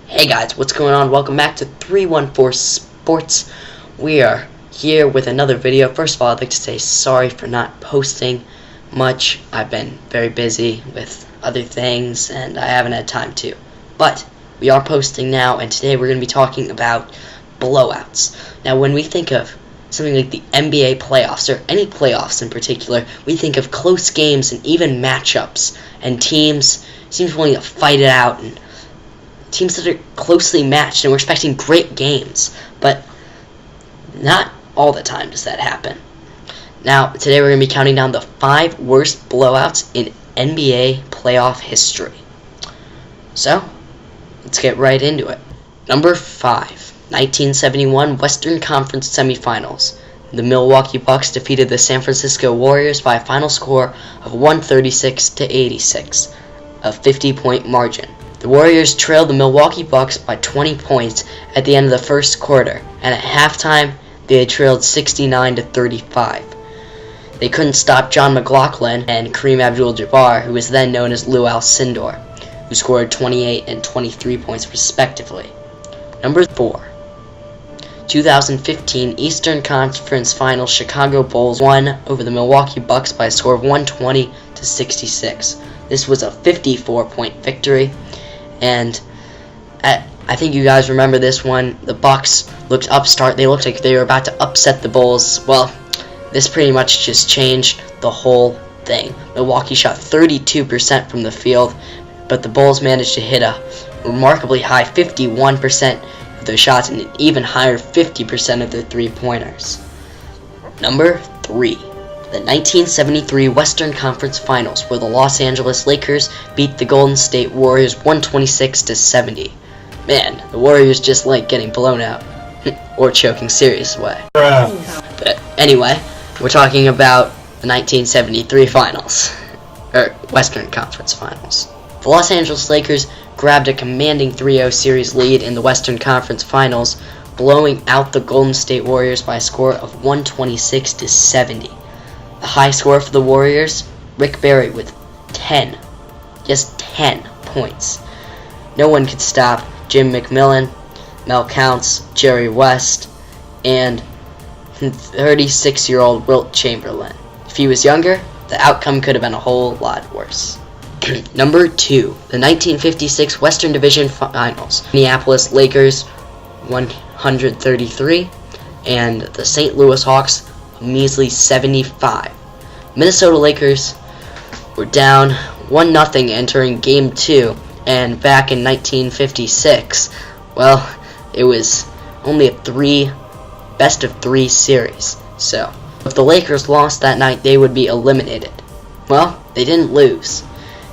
Hey guys, what's going on? Welcome back to 314 Sports. We are here with another video. First of all, I'd like to say sorry for not posting much. I've been very busy with other things and I haven't had time to. But we are posting now, and today we're going to be talking about blowouts. Now, when we think of something like the NBA playoffs, or any playoffs in particular, we think of close games and even matchups, and teams willing to fight it out, and teams that are closely matched, and we're expecting great games. But not all the time does that happen. Now, today we're going to be counting down the 5 worst blowouts in NBA playoff history. So, let's get right into it. Number 5, 1971 Western Conference Semifinals. The Milwaukee Bucks defeated the San Francisco Warriors by a final score of 136-86, a 50-point margin. The Warriors trailed the Milwaukee Bucks by 20 points at the end of the first quarter, and at halftime, they had trailed 69-35. They couldn't stop John McLaughlin and Kareem Abdul-Jabbar, who was then known as Lou Alcindor, who scored 28 and 23 points respectively. Number 4. 2015 Eastern Conference Finals, Chicago Bulls won over the Milwaukee Bucks by a score of 120-66. This was a 54-point victory, and I think you guys remember this one. The Bucks looked upstart. They looked like they were about to upset the Bulls. Well, this pretty much just changed the whole thing. Milwaukee shot 32% from the field, but the Bulls managed to hit a remarkably high 51% of their shots and an even higher 50% of their three-pointers. Number 3. The 1973 Western Conference Finals, where the Los Angeles Lakers beat the Golden State Warriors 126-70. Man, the Warriors just like getting blown out. Or choking serious way. But anyway, we're talking about the 1973 Finals. Or Western Conference Finals. The Los Angeles Lakers grabbed a commanding 3-0 series lead in the Western Conference Finals, blowing out the Golden State Warriors by a score of 126-70. The high score for the Warriors, Rick Barry with 10 points. No one could stop Jim McMillan, Mel Counts, Jerry West, and 36-year-old Wilt Chamberlain. If he was younger, the outcome could have been a whole lot worse. Number 2, the 1956 Western Division Finals. Minneapolis Lakers 133, and the St. Louis Hawks a measly 75. Minnesota Lakers were down 1-0 entering Game 2, and back in 1956, well, it was only a best-of-3 series. So, if the Lakers lost that night, they would be eliminated. Well, they didn't lose.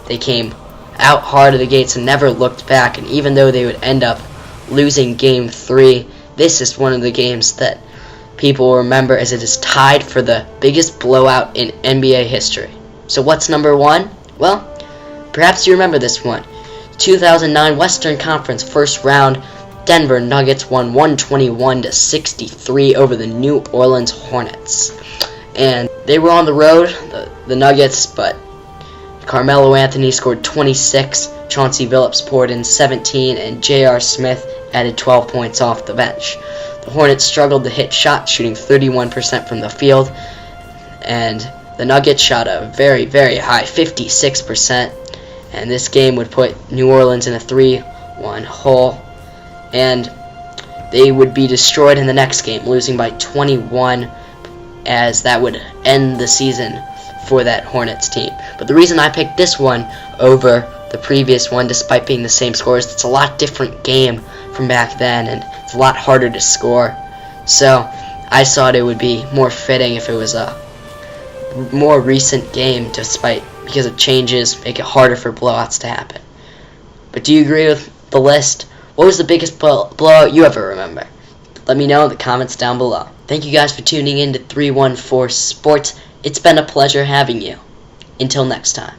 They came out hard of the gates and never looked back, and even though they would end up losing Game 3, this is one of the games that people will remember as it is tied for the biggest blowout in NBA history. So what's number 1? Well, perhaps you remember this one. 2009 Western Conference First Round, Denver Nuggets won 121-63 over the New Orleans Hornets. And they were on the road, the Nuggets, but Carmelo Anthony scored 26, Chauncey Billups poured in 17, and J.R. Smith added 12 points off the bench. The Hornets struggled to hit shots, shooting 31% from the field, and the Nuggets shot a very, very high 56%, and this game would put New Orleans in a 3-1 hole, and they would be destroyed in the next game, losing by 21, as that would end the season for that Hornets team. But the reason I picked this one over the previous one, despite being the same score, is it's a lot different game from back then, and it's a lot harder to score. So I thought it would be more fitting if it was a more recent game, because of changes make it harder for blowouts to happen. But do you agree with the list? What was the biggest blowout you ever remember? Let me know in the comments down below. Thank you guys for tuning in to 314 Sports. It's been a pleasure having you. Until next time.